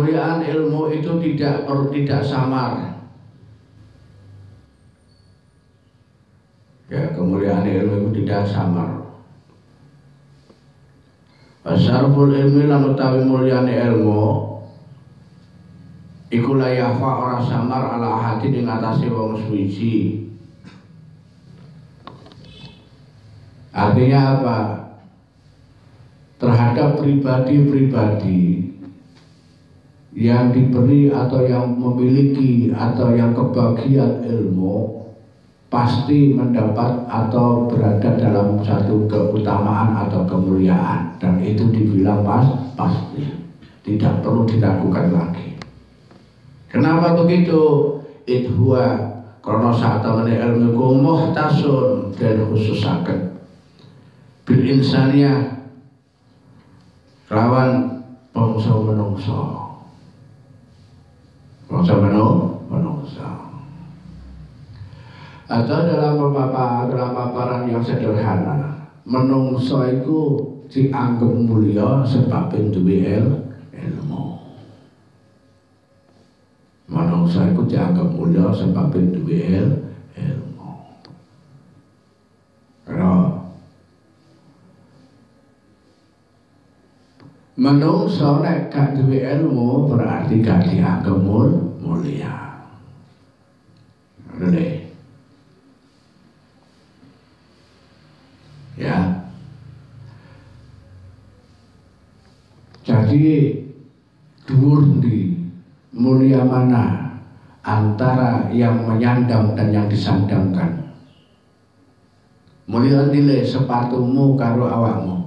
kemuliaan ilmu itu tidak samar. Ya, kemuliaan ilmu itu tidak samar. Asarful ilmi lan utawi mulyane ilmu iku la yafa ora samar ala ahadin ing atase wong suci. Artinya apa? Terhadap pribadi-pribadi yang diberi atau yang memiliki atau yang kebagian ilmu pasti mendapat atau berada dalam satu keutamaan atau kemuliaan, dan itu dibilang pasti, tidak perlu diragukan lagi. Kenapa begitu? Idhuwa karena saat temani ilmu ku muhtasun dan khususaken bil insaniyah lawan bangsa menungso. Bangsa menungso. Atau dalam paparan yang sederhana, menungso itu dianggap mulia sebab duwe ilmu. Menungso itu dianggap mulia sebab duwe ilmu. Karena menungso nek gak duwe ilmu berarti gak dianggap mulia. Boleh. Ya, jadi dhuwur ndi, mulia mana antara yang menyandang dan yang disandangkan? Mulia ndile sepatumu karo awakmu.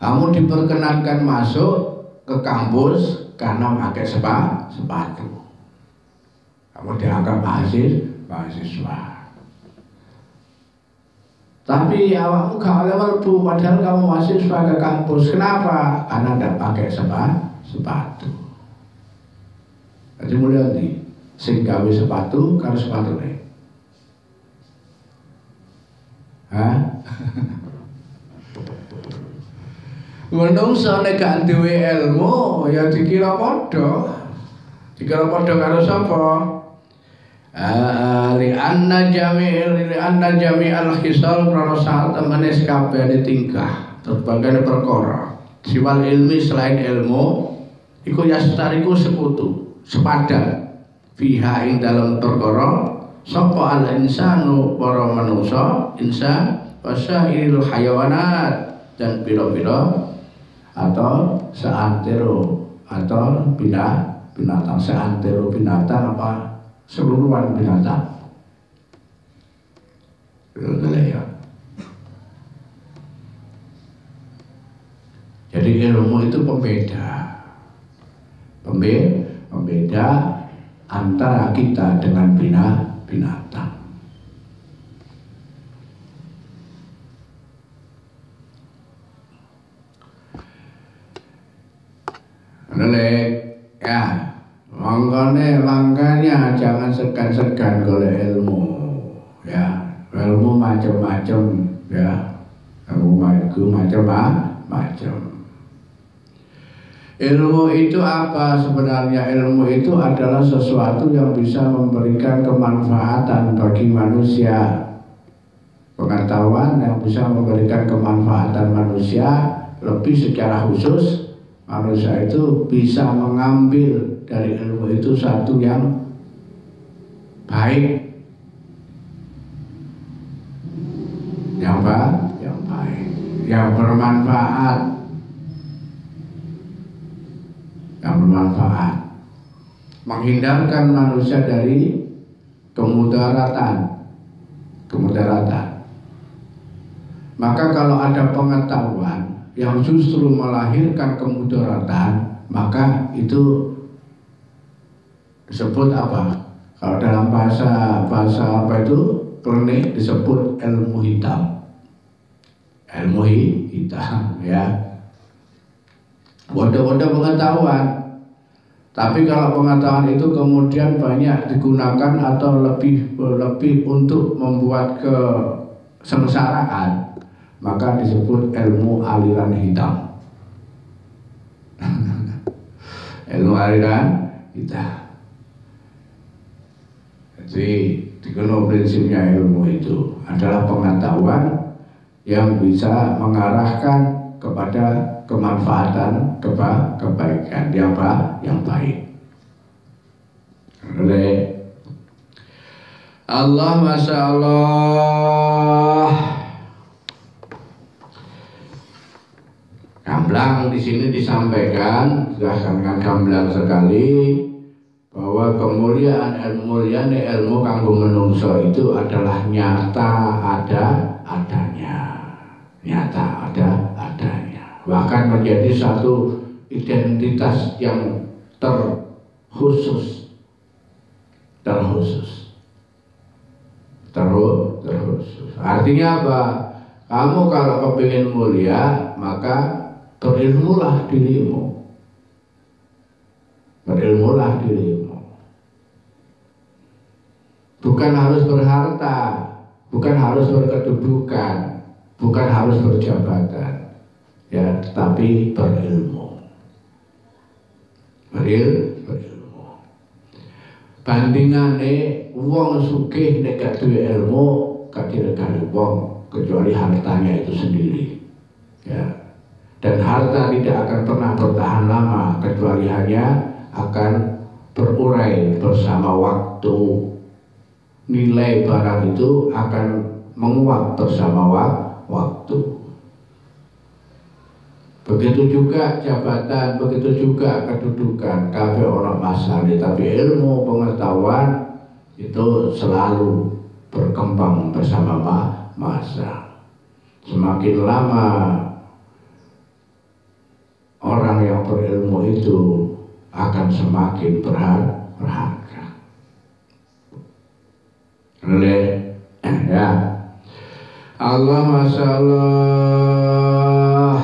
Kamu diperkenankan masuk ke kampus karena memakai sepatu. Kamu dianggap mahasiswa. Tapi awakmu gak oleh mlebu padahal kamu mahasiswa ke kampus. Kenapa? Karena tidak pakai sepatu. Jadi mulai nanti sing gawe sepatu karo sepatune. Hah? Menungso nek gak duwe ilmu ya dikira padha. Dikira padha karo sapa? Li anna jami'al khisal karena saat temene kabehane tingkah berbagai perkara. Siwal ilmi selain ilmu iku yastariku sekutu, sepadan fiha ing dalam perkara sapa al insanu para manusa insan wasairil hayawanat dan pira-pira atau seantero atau binatang seantero binatang apa seluruhan binatang. Ya. Jadi ilmu itu pembeda antara kita dengan binatang. Ya, makanya jangan segan-segan golek ilmu. Ya, ilmu macam-macam ya. Ilmu macam-macam. Ilmu itu apa sebenarnya? Ilmu itu adalah sesuatu yang bisa memberikan kemanfaatan bagi manusia. Pengetahuan yang bisa memberikan kemanfaatan manusia, lebih secara khusus manusia itu bisa mengambil dari ilmu itu satu yang baik, yang baik, yang bermanfaat, menghindarkan manusia dari kemudaratan. Maka kalau ada pengetahuan yang justru melahirkan kemudaratan, maka itu disebut apa? Kalau dalam bahasa apa itu klinik disebut ilmu hitam. Ilmu hitam ya. Bodoh-bodoh pengetahuan Tapi kalau pengetahuan itu kemudian banyak digunakan atau lebih untuk membuat kesengsaraan, maka disebut ilmu aliran hitam. Ilmu aliran hitam. Jadi dikenal prinsipnya ilmu itu adalah pengetahuan yang bisa mengarahkan kepada kemanfaatan, kebaikan yang baik. Oleh Allah, masya Allah. Gamblang di sini disampaikan, sudah sangat gamblang sekali, bahwa kemuliaan ilmu kanggo menungso itu adalah nyata adanya, bahkan menjadi satu identitas yang terkhusus. Artinya apa? Kamu kalau kepingin mulia, maka berilmulah dirimu. Bukan harus berharta, bukan harus berkedudukan, bukan harus berjabatan, ya, tapi berilmu. Bandingane wong sugih nek gak duwe ilmu gak diregani wong kecuali hartanya itu sendiri, ya. Dan harta tidak akan pernah bertahan lama kecuali hanya akan berurai bersama waktu. Nilai barang itu akan menguap bersama waktu. Begitu juga jabatan, begitu juga kedudukan, kabeh ora masalah, tapi ilmu pengetahuan itu selalu berkembang bersama masa. Semakin lama orang yang berilmu itu akan semakin berharga. Ya, Allah, masya Allah.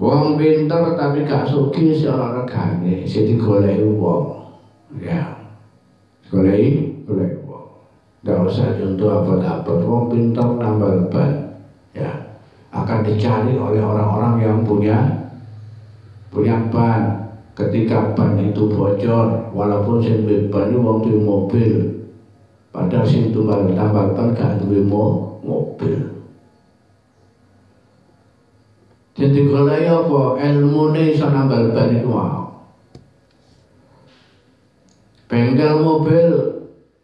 Wong pinter tapi gak sugih si ora regane, sing digoleki wong. Ya. Goleki wong. Ndak usah contoh apa-apa. Wong pinter nambal ban. Ya. Akan dicari oleh orang-orang yang punya ban. Ketika ban itu bocor, walaupun sing ban itu wong duwe mobil, padahal sing tambal ban gak duwe mobil. Jadi kalau apa ilmune iso nambal ban itu bengkel mobil,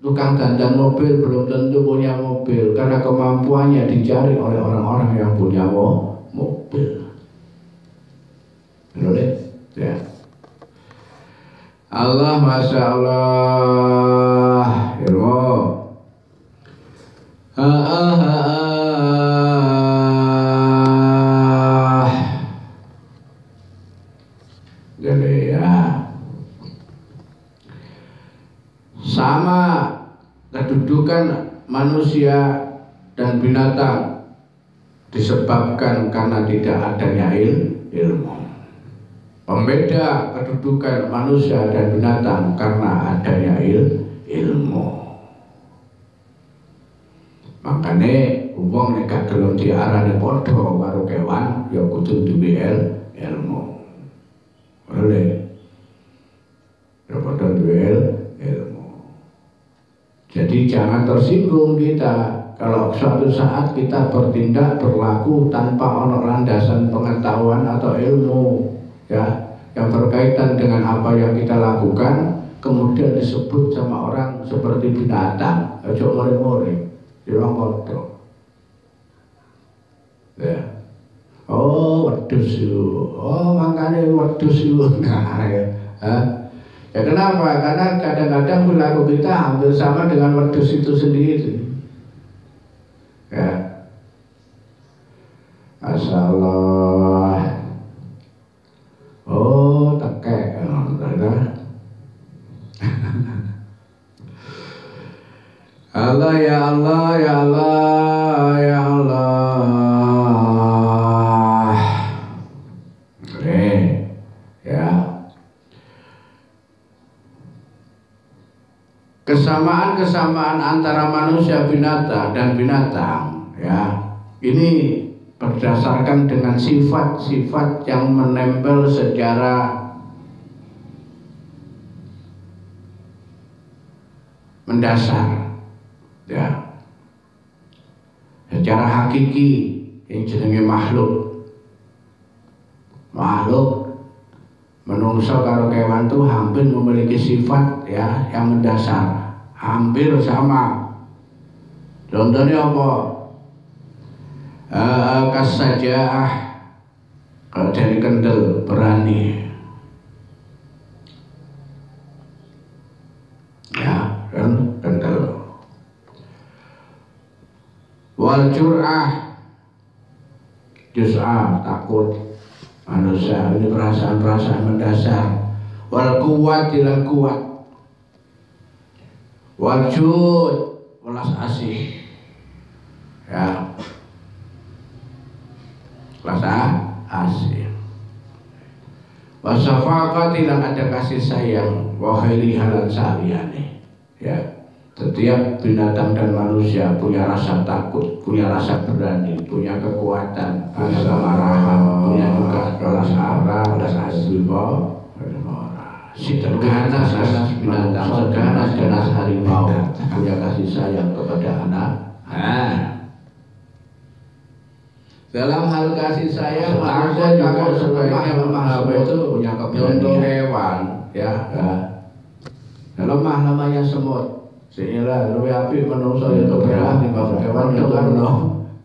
tukang dandan mobil belum tentu punya mobil karena kemampuannya dicari oleh orang-orang yang punya mobil. Boleh? Ya. Allah, masya Allah. Ilmu. Jadi ya, sama kedudukan manusia dan binatang disebabkan karena tidak adanya ilmu. Pembeda kedudukan manusia dan binatang karena adanya ilmu. Makanya wong nek gak gelem diarani padha karo kewan ya kudu duwe ilmu. Oleh padha duwe ilmu. Jadi jangan tersinggung kita kalau suatu saat kita bertindak berlaku tanpa ono landasan pengetahuan atau ilmu, ya, yang berkaitan dengan apa yang kita lakukan, kemudian disebut sama orang seperti binatang, ojo ngore-ngore, orang bodoh. Ya. Oh, wedhus itu. Oh, makanya wedhus itu. Nah, ya. Ya kenapa? Karena kadang-kadang perilaku kita hampir sama dengan wedhus itu sendiri. Ya. Masyaallah. Oh, tekek. Allah, ya Allah, ya Allah, ya Allah. Ya. kesamaan antara manusia binatang dan binatang, ya, ini berdasarkan dengan sifat-sifat yang menempel secara mendasar, ya, secara hakiki yang jenenge makhluk menungso karo kewan itu hampir memiliki sifat, ya, yang mendasar, hampir sama. Contohnya apa? Kasajaah, kalau dari kendel, berani, ya, kan kendel. Wal jur'ah, jus'ah, takut. Manusia ini perasaan-perasaan mendasar. Wal kuat, dilan kuat. Wal jud, welas asih, ya, welas asih. Wasafaqat, dilan ada kasih sayang. Wa khairi halan saliyane, ya. Setiap binatang dan manusia punya rasa takut, punya rasa berani, punya kekuatan, punya kemarahan, punya juga rasa marah, rasa asliwa, sederhana binatang, sederhana harimau punya kasih sayang kepada anak. Dalam hal kasih sayang, manusia juga sebaiknya memahami itu punya keberanian. Hewan, ya, lemah namanya semut. Sehingga lebih api menungso itu berani bahwa hewan itu kan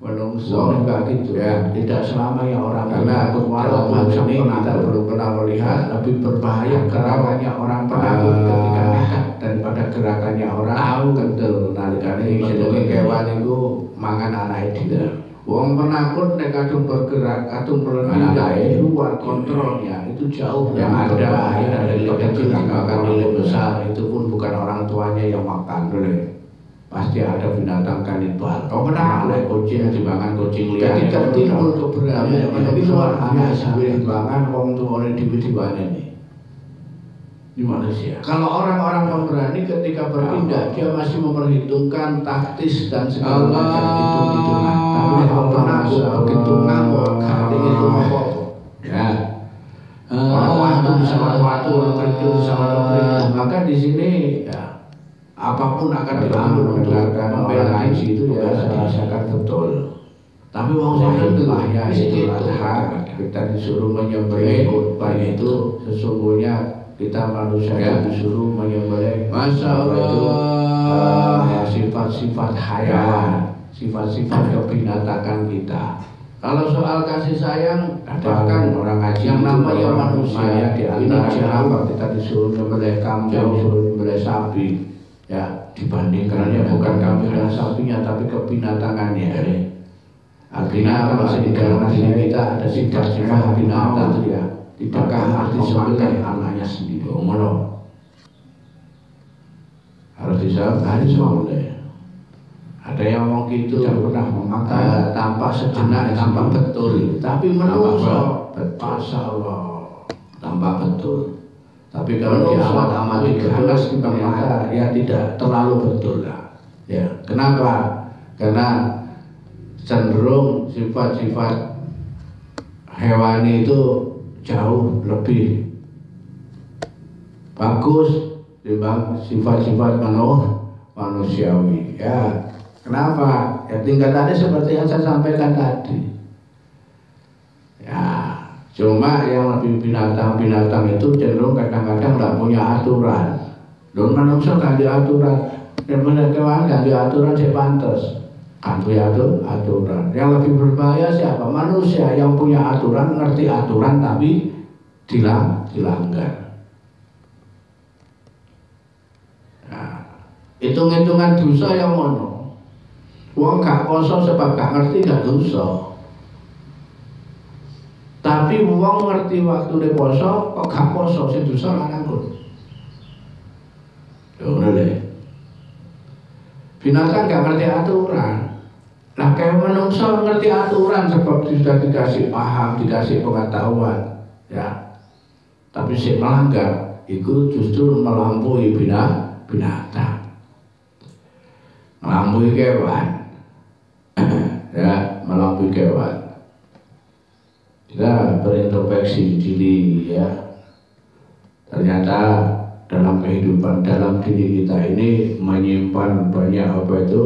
menungso juga gitu, ya. Tidak selamanya orang karena walaupun kita belum pernah melihat lebih berbahaya gerakannya orang penakut ketika nekat daripada gerakannya orang kendel. Nalikane jenenge kewan itu mangan anak dia. Wong penakut nek kadung bergerak, kadung berpindah di luar kontrolnya, itu jauh yang ada dari kecil akan nilai besar. Itu pun bukan orang tuanya yang makan dulu. Pasti ada binatang kanibal. Kau pernah oleh kucing dimakan kucing liar. Jadi tertimbul keberanian menjadi luar biasa. Dimakan wong tuane diwane ini. Di manusia. Kalau orang-orang pemberani ketika berpindah dia masih memperhitungkan taktis dan segala macam hitung-hitungan. Tapi kalau penakut begitu ngamuk, hati itu apa? Ya. Orang waktu bisa waktu, orang kerja bisa kerja. Maka di sini, ya, apapun akan diambil berdasarkan pembelaan itu, ya, saya rasakan betul. Tapi wong saya itu ya Idul Adha kita disuruh menyembelih kurban itu sesungguhnya kita manusia yang disuruh menyembelih. Masya Allah, sifat-sifat hayawan, sifat-sifat kebinatakan kita. Kalau soal kasih sayang, bahkan orang ngaji yang namanya manusia di antara kenapa kita disuruh menyembelih kambing, disuruh menyembelih sapi, ya, dibandingkannya bukan kambing dan sapinya tapi kebinatangannya. Artinya kalau di dalam diri kita ada sifat-sifat binatang itu, ya. Tidakkah arti sebagai anaknya sendiri? Ngono. Harus dijawab, harus boleh. Ada yang ngomong gitu, tidak pernah memakan tanpa sejenak, tanpa betul. Tapi menungso, Masya Allah, tanpa betul. Tapi kalau diamat-amati ganas ternyata ya tidak terlalu betul lah. Ya, kenapa? Karena cenderung sifat-sifat hewani itu jauh lebih bagus dibanding sifat-sifat manusiawi, ya. Kenapa? Ya tingkatannya seperti yang saya sampaikan tadi, ya. Cuma yang lebih binatang-binatang itu cenderung kadang-kadang nggak punya aturan. Dan manusia nggak ada aturan, dan kewan nggak ada aturan saya pantas. Kan punya aturan. Yang lebih berbahaya siapa? Manusia yang punya aturan, ngerti aturan tapi dilanggar. Nah, hitung-hitungan dosa yang mono. Wong gak poso sebab gak ngerti gak dosa. Tapi wong ngerti waktu dia poso kok gak poso sing dosa lanang lho. Ngono lho. Binatang gak ngerti aturan. Nah, kayak menungso ngerti aturan sebab sudah dikasih paham, dikasih pengetahuan, ya. Tapi si melanggar, itu justru melampaui binatang. melampaui kewan. Ya, melampaui kewan. Kita berintrospeksi diri ya. Ternyata dalam kehidupan, dalam diri kita ini menyimpan banyak apa itu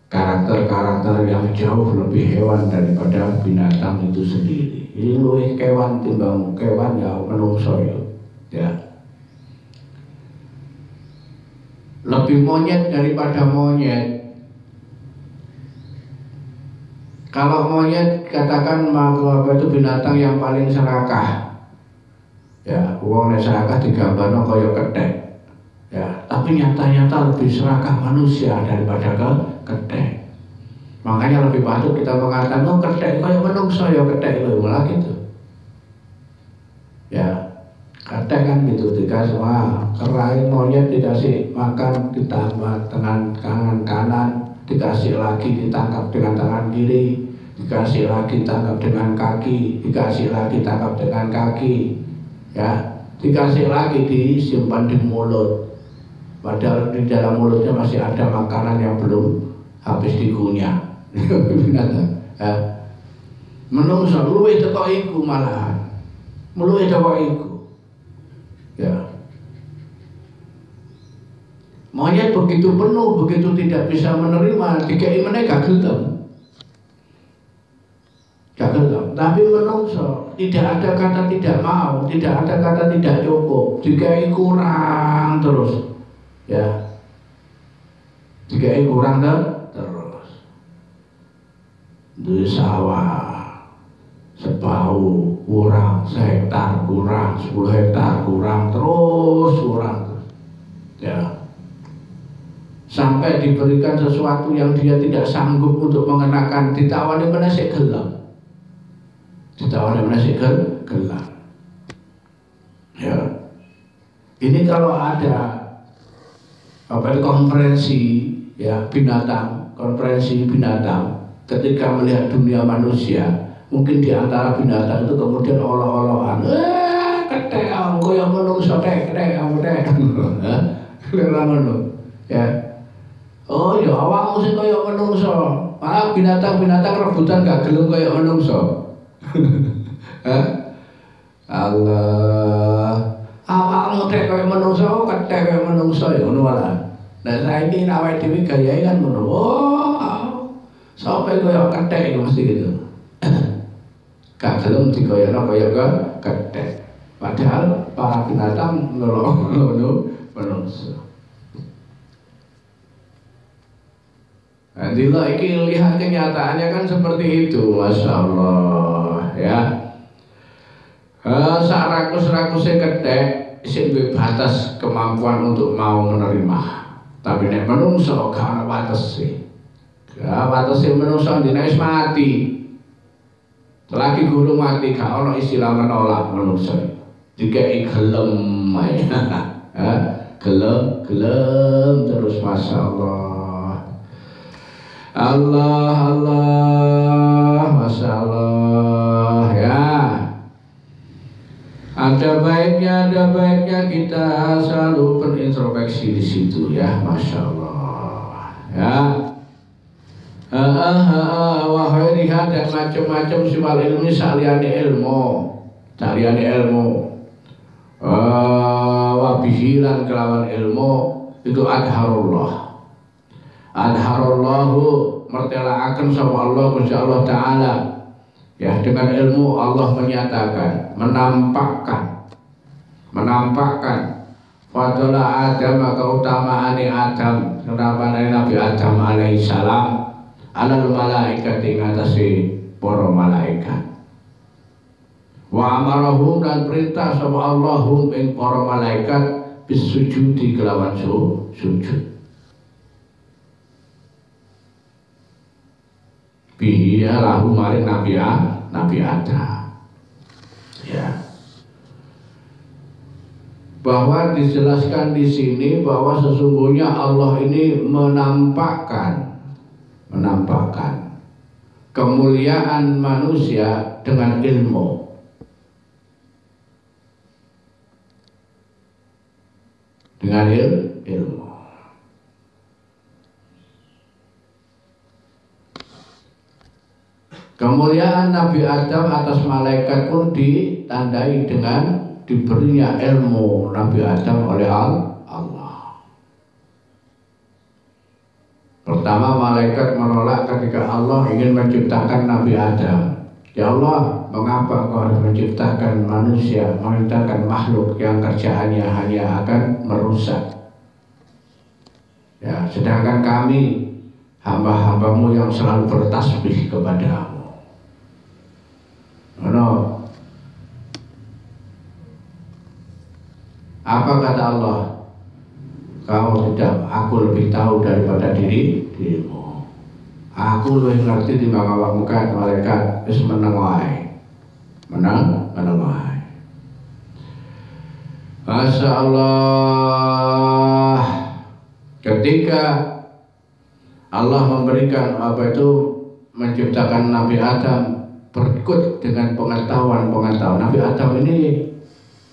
karakter-karakter yang jauh lebih hewan daripada binatang itu sendiri. Ini luwih kewan timbang kewan ya menungso ya. Lebih monyet daripada monyet. Kalau monyet katakan apa itu binatang yang paling serakah. Ya, wong nek serakah digambarno kaya kethek. Ya, tapi nyata-nyata lebih serakah manusia daripada kethek. Makanya lebih patut kita mengatakan oh kethek kaya menungso ya kethek lho malah gitu. Ya, kethek kan gitu dikasih kerain monyet dikasih makan ditambah dengan tangan kanan, dikasih lagi ditangkap dengan tangan kiri, dikasih lagi tangkap dengan kaki, dikasih lagi tangkap dengan kaki. Ya, dikasih lagi disimpan di mulut. Padahal di dalam mulutnya masih ada makanan yang belum habis dikunyah. Ya. Menungso luwih teko iku malahan. Luwih teko iku. Ya. Monyet begitu penuh, begitu tidak bisa menerima, dikei meneh gak gelem. Tapi menungso tidak ada kata tidak mau, tidak ada kata tidak cukup, dikai kurang terus, ya, dikai kurang terus. Di sawah separuh kurang, sehektar kurang, 10 hektar kurang, terus kurang, ya. Sampai diberikan sesuatu yang dia tidak sanggup untuk mengenakan, ditawani menasih gelap. Ditawani menasih gelap. Ya. Ini kalau ada konferensi ya binatang, konferensi binatang ketika melihat dunia manusia, mungkin di antara binatang itu kemudian olo-oloan, kethek aku yang menungso tek aku tek. Ya. Oh ya awakmu sing kaya menungso. Malah binatang-binatang rebutan gak gelem kaya menungso. Allah, awakmu tek kaya menungso, kethek kaya menungso ya ngono wae. Nah saiki awake dhewe gayae kan ngono. Oh, sampai kaya kethek mesti gitu. Gak gelem digoyono kaya kethek. Padahal para binatang ngono menungso. Nanti lagi lihat kenyataannya kan seperti itu, masya Allah ya. Sak rakus-rakusnya kethek sing duwe batas kemampuan untuk mau menerima. Tapi nek menungso gak ana batese. Ya batese menungso dene wis mati. Lagi guru mati gak ana istilah menolak menungso. Dikeki gelem ae. Gelem terus masya Allah. Allah, masya Allah ya. Ada baiknya kita selalu berintrospeksi di situ ya, masya Allah ya. Wahai dan macam-macam sifat ilmu saliyane ilmu, wabihilan kelawan ilmu itu adharallahu mertelaaken sapa Allah Gusti Allah Ta'ala ya. Dengan ilmu Allah menyatakan, menampakkan fadla Adam, keutamaane Adam, kenapa Nabi Adam alaihi salam alal malaikat ing atase para malaikat. Wa amarahum dan perintah sapa Allahum ing para malaikat bisujudi kelawan sujud. Bihi lahu maring Nabi Adam ya. Bahwa dijelaskan di sini bahwa sesungguhnya Allah ini menampakkan kemuliaan manusia dengan ilmu. Dengan ilmu. Kemuliaan Nabi Adam atas malaikat pun ditandai dengan diberinya ilmu Nabi Adam oleh Allah. Pertama, malaikat menolak ketika Allah ingin menciptakan Nabi Adam. Ya Allah, mengapa Engkau harus menciptakan manusia, menciptakan makhluk yang kerjaannya hanya akan merusak? Ya, sedangkan kami hamba-hambamu yang selalu bertasbih kepadamu. No. Apa kata Allah? Kamu tidak, aku lebih tahu daripada dirimu. Aku lebih ngerti di awakmu kan malaikat wis meneng wae. Menang wae. Masya Allah. Ketika Allah memberikan menciptakan Nabi Adam berikut dengan pengetahuan. Nabi Adam ini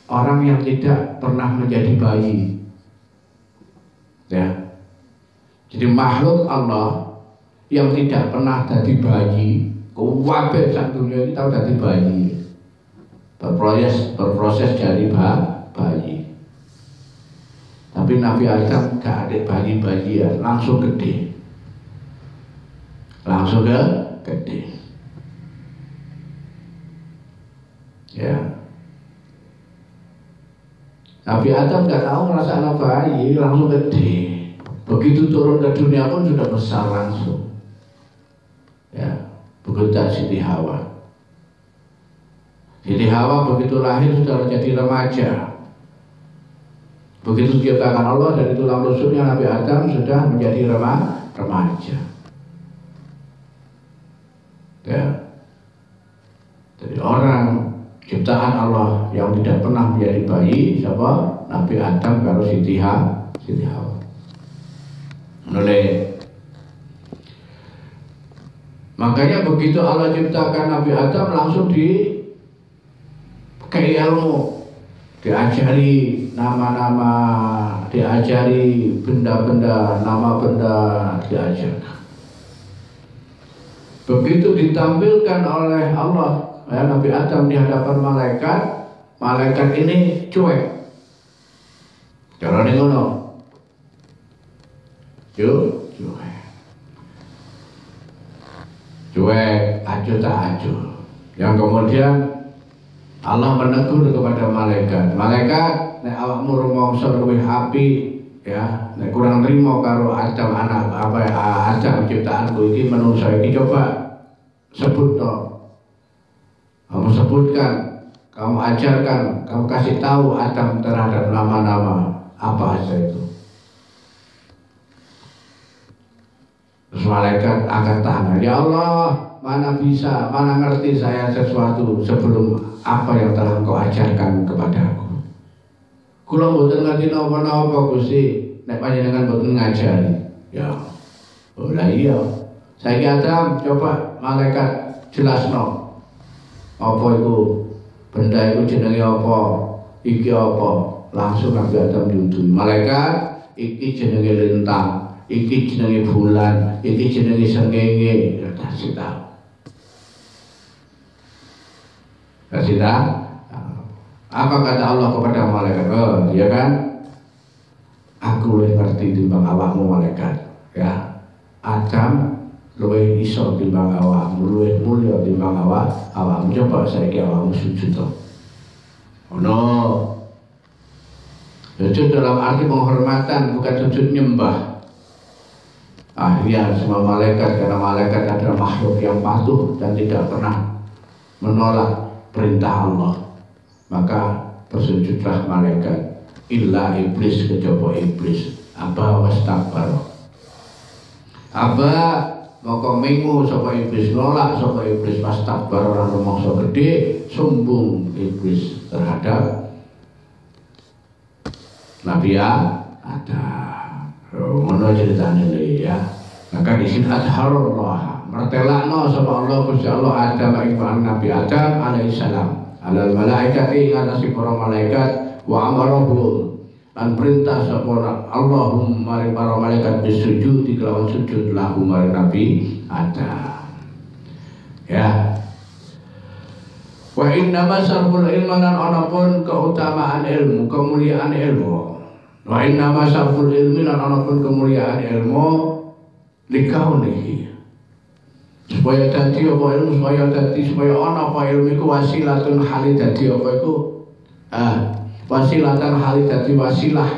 orang yang tidak pernah menjadi bayi. Ya. Jadi makhluk Allah yang tidak pernah jadi bayi, kuwabe sak dunia ini tahu jadi bayi. Berproses dari bayi. Tapi Nabi Adam gak ada bayi-bayian, langsung gede. Gede. Ya. Nabi Adam gak tahu merasa bayi, langsung gede. Begitu turun ke dunia pun sudah besar langsung. Ya, begitu Siti Hawa. Siti Hawa begitu lahir sudah menjadi remaja. Begitu diciptakan Allah dari tulang rusuknya Nabi Adam sudah menjadi remaja. Ya. Jadi orang ciptaan Allah yang tidak pernah menjadi bayi siapa? Nabi Adam kalau Siti Hawa. Makanya begitu Allah ciptakan Nabi Adam langsung dikei ilmu, diajari nama-nama, diajari benda-benda, nama benda diajarkan. Begitu ditampilkan oleh Allah Nabi Adam di hadapan malaikat ini cuek. Carane ngono. Cuek, acuh tak acuh. Yang kemudian Allah menegur kepada malaikat. Malaikat, nek awakmu rumangsa luwih apik, ya, nek kurang nrimo karo Adam anak Adam ciptaanku iki menungso iki coba sebut no. Kamu sebutkan, kamu ajarkan, kamu kasih tahu Adam terhadap nama-nama apa saja itu. Terus malaikat angkat tangan, ya Allah, mana bisa, mana ngerti saya sesuatu sebelum apa yang telah Engkau ajarkan kepadaku. Kula mboten ngerti napa-napa Gusti, nek panjenengan mboten ngajari. Ya. Oh lah iya. Saiki Adam coba malaikat jelasno. Apa itu? Benda itu jenenge apa? Iki apa? Langsung Nabi Adam diutus. Malaikat, iki jenenge lintang. Iki jenenge bulan, iki jenenge srengenge, kasih tahu. Apa kata Allah kepada malaikat? Oh, ya kan? Aku lebih ngerti timbang awakmu malaikat, ya. Adam lebih iso timbang awakmu, lebih mulia timbang awakmu. Coba saiki awakmu sujud to. Oh no. Sujud dalam arti penghormatan, bukan sujud nyembah. Akhirnya semua malaikat, karena malaikat adalah makhluk yang patuh dan tidak pernah menolak perintah Allah, maka bersujudlah malaikat illa iblis, kejaba iblis aba wastakbar. Aba maka mengu sapa iblis, nolak sapa iblis, wastakbar ora rumangsa gede, sombong iblis terhadap Nabi Adam. Ngono ceritane ya. Maka di sini adharullah, mertelakno sapa Allah Gusti Allah Adam ing Nabi Adam alaihi salam. Alal malaikati ngatasi para malaikat wa amarahum lan perintah sapa Allahum maring para malaikat bisujud kelawan sujud lahu maring Nabi Adam. Ya. Wa innama sarful ilmi lan ana pun keutamaan ilmu, kemuliaan ilmu. Wa innama sarful ilmi lan ana pun kemuliaan ilmu likaunihi. Supaya dadi apa ilmu, supaya ana apa ilmu iku wasilatun hali dadi apa iku? Wasilatan hali dadi wasilah.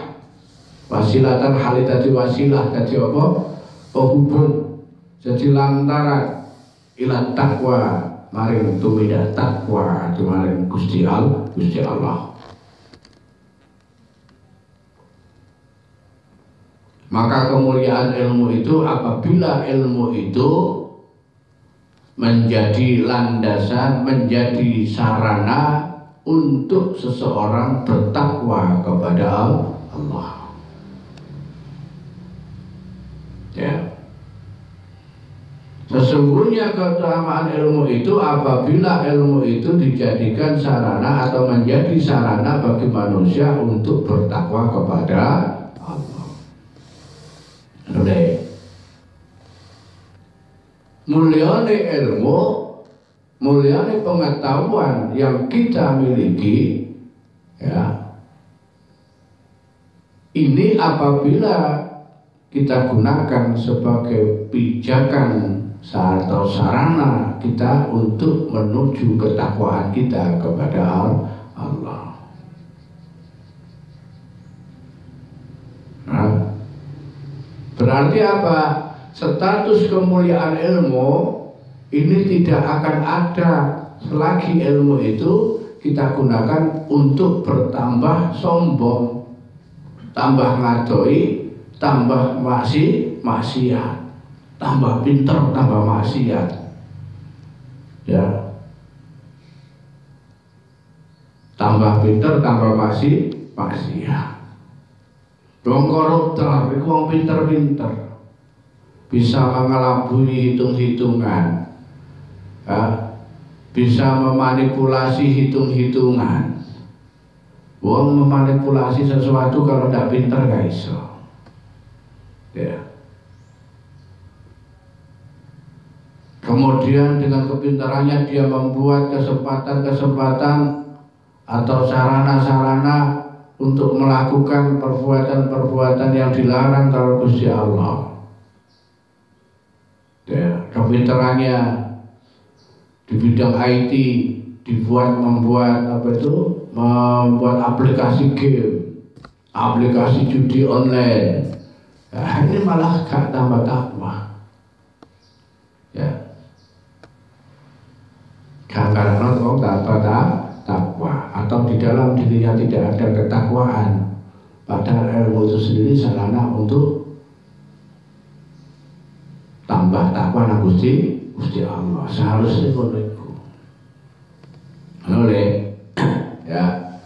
Wasilatan hali dadi wasilah dadi apa? Penghubung. Jadi lantaran ila taqwa maring tumidah takwa maring Gusti Allah. Maka kemuliaan ilmu itu apabila ilmu itu menjadi landasan, menjadi sarana untuk seseorang bertakwa kepada Allah. Ya. Sesungguhnya keutamaan ilmu itu apabila ilmu itu dijadikan sarana atau menjadi sarana bagi manusia untuk bertakwa kepada Allah. Mulyane ilmu, mulyane pengetahuan yang kita miliki, ya. Ini apabila kita gunakan sebagai pijakan atau sarana kita untuk menuju ketakwaan kita kepada Allah. Nah, berarti apa? Status kemuliaan ilmu ini tidak akan ada selagi ilmu itu kita gunakan untuk bertambah sombong, tambah ngadoi, tambah maksiat. Tambah pinter, tambah maksiat, ya. Tambah pinter, tambah maksiat. Wong koruptor, itu wong pinter-pinter, bisa mengelabui hitung-hitungan, ya. Bisa memanipulasi hitung-hitungan. Wong memanipulasi sesuatu kalau tidak pinter gak iso, ya. Kemudian dengan kepintarannya dia membuat kesempatan-kesempatan atau sarana-sarana untuk melakukan perbuatan-perbuatan yang dilarang oleh Gusti Allah. Ya, kepintarannya di bidang IT membuat aplikasi game, aplikasi judi online. Nah, ini malah gak tambah takwa. Ya. Karena orang tanpa takwa atau di dalam dirinya tidak ada ketakwaan, padahal ilmu itu sendiri sarana untuk tambah takwa nang Gusti Allah. Seharusnya itu. Oleh ya.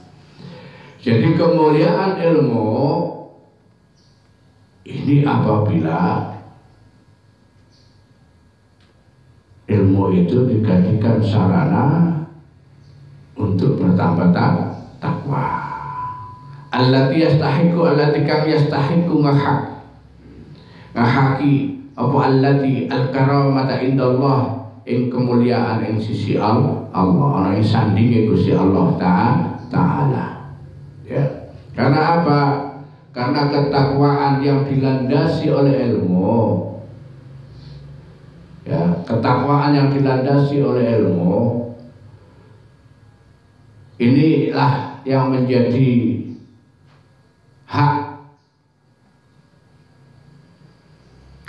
Jadi kemuliaan ilmu ini apabila ilmu itu dijadikan sarana untuk bertambah takwa. Allati kang yastahiqu ngahaki apa allati al-karamata indallah ing kemuliaan ing sisi Allah ana ing sandinge Gusti Allah taala. Ya. Karena apa? Karena ketakwaan yang dilandasi oleh ilmu. Ya, ketakwaan yang dilandasi oleh ilmu inilah yang menjadi hak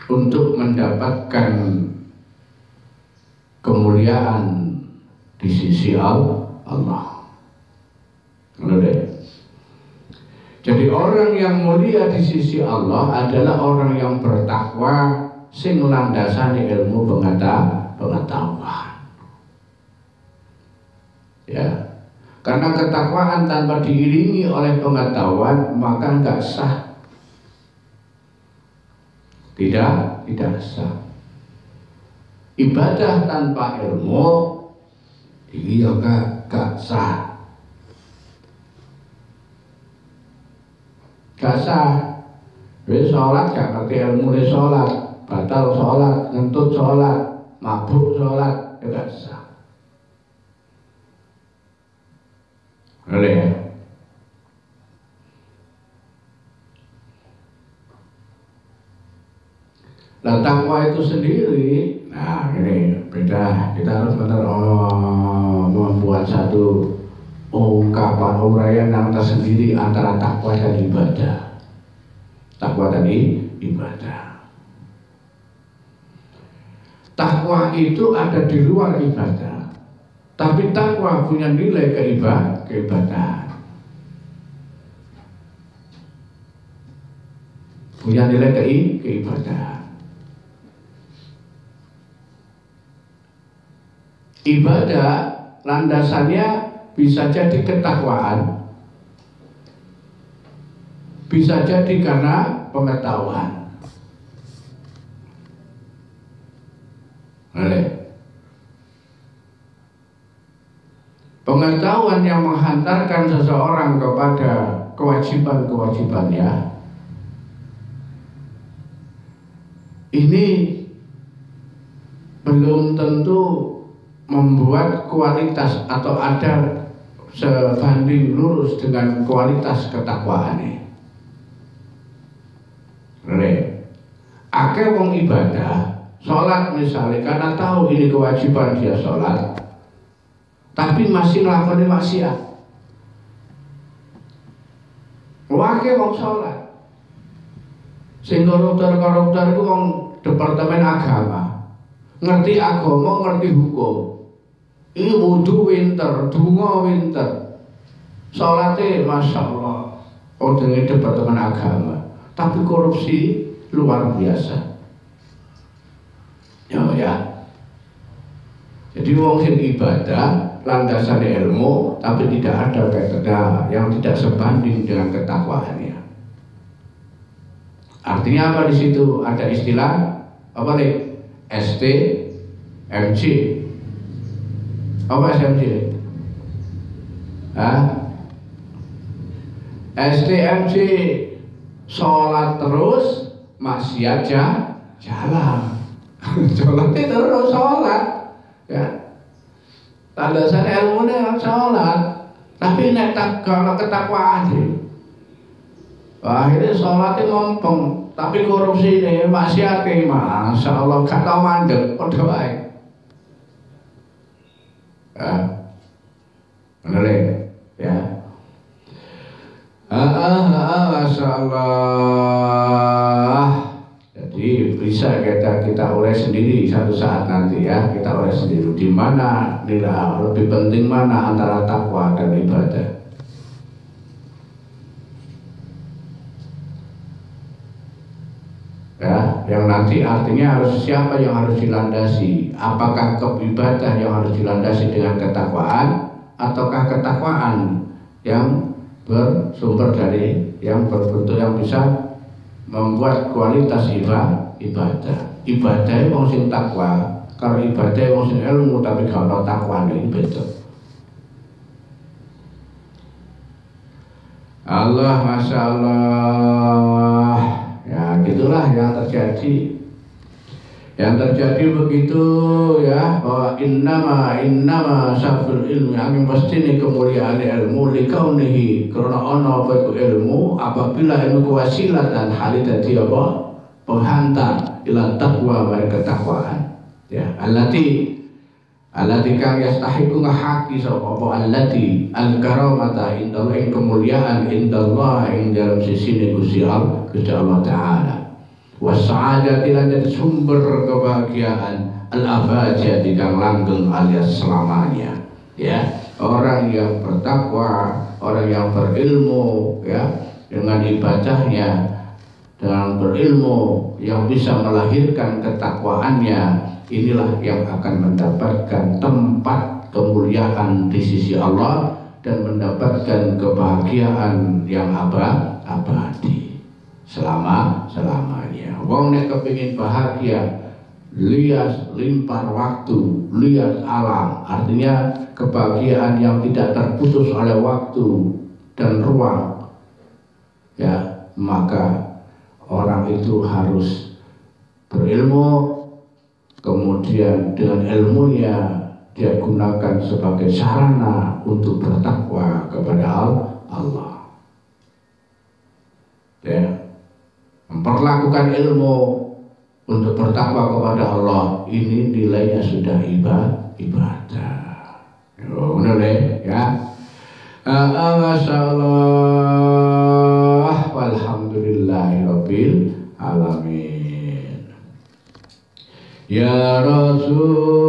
untuk mendapatkan kemuliaan di sisi Allah. Jadi orang yang mulia di sisi Allah adalah orang yang bertakwa sing landasane ilmu pengetahuan. Ya. Karena ketakwaan tanpa diiringi oleh pengetahuan maka enggak sah. Tidak sah. Ibadah tanpa ilmu ini enggak sah. Gak sah. Wis salat gak ngerti ilmu sholat, batal sholat, ngentut sholat, mabuk sholat, gak sah. Boleh ya? Nah, takwa itu sendiri, nah ini beda. Kita harus benar membuat satu ungkapan uraian yang tersendiri antara takwa dan ibadah. Takwa dan ibadah. Takwa itu ada di luar ibadah, tapi takwa punya nilai keibadahan. Punya nilai keibadahan. Ibadah landasannya bisa jadi ketakwaan, bisa jadi karena pengetahuan. Pengetahuan yang menghantarkan seseorang kepada kewajiban-kewajibannya ini belum tentu membuat kualitas atau ada sebanding lurus dengan kualitas ketakwaannya. Akeh wong ibadah, sholat misalnya karena tahu ini kewajiban dia sholat, tapi masih melakukan maksiat. Akeh wong sholat, sing koruptor itu wong departemen agama, ngerti agama, ngerti hukum. Ini wudu winter, dungo winter, sholatnya masya Allah, dengan departemen agama, tapi korupsi luar biasa. Ya. Jadi wong sing ibadah landasan ilmu, tapi tidak ada kaitannya yang tidak sebanding dengan ketakwaannya. Artinya apa di situ? Ada istilah apa nih? STMJ. Apa STMJ? STMJ sholat terus maksiat jalan. Sholat itu terus sholat, ya. Landasan ilmunya sholat, tapi nek kalau ketakwaan sih, akhirnya sholatnya ngompong, tapi korupsi ini maksiatnya, masya Allah gak tau mandek, udah baik. Bener ya. Masya Allah. Jadi bisa kita urai sendiri satu saat nanti ya, kita urai sendiri di mana nilai lebih penting mana antara takwa dan ibadah. Ya, yang nanti artinya harus siapa yang harus dilandasi? Apakah ibadah yang harus dilandasi dengan ketakwaan, ataukah ketakwaan yang bersumber dari yang berbentuk yang bisa membuat kualitas ibadah. Ibadah wong sing takwa, kalau ibadah wong sing ilmu tapi gak ono takwane ini beda. Allah, masya Allah. Ya gitulah yang terjadi. Yang terjadi begitu ya, bahwa innama syaful ilmi, angin pasti ini kemuliaan ilmu likaunihi, karena ono apa itu ilmu, apabila ilmu kewasilah dan hal itu apa penghantar ila taqwa mereka ketakwaan ya, allati kang yastahiqu ngahaki sapa apa allati al-karamata indallah, ing kemuliaan indallah ing dalam sisi Gusti Allah Ta'ala, wasa'adati lan jadi sumber kebahagiaan al-abadiyah kang langgeng alias selamanya ya. Orang yang bertakwa, orang yang berilmu ya, dengan ibadahnya, dengan berilmu yang bisa melahirkan ketakwaannya, inilah yang akan mendapatkan tempat kemuliaan di sisi Allah dan mendapatkan kebahagiaan yang abadi selama-lamanya. Wong nek kepengin bahagia, lihat limpah waktu, lihat alam, artinya kebahagiaan yang tidak terputus oleh waktu dan ruang ya, maka orang itu harus berilmu, kemudian dengan ilmunya dia gunakan sebagai sarana untuk bertakwa kepada Allah. Ya, memperlakukan ilmu untuk bertakwa kepada Allah ini nilainya sudah ibadah. Boleh ya. Masyaallah, walhamdulillahirabbil alamin. Ya Rasul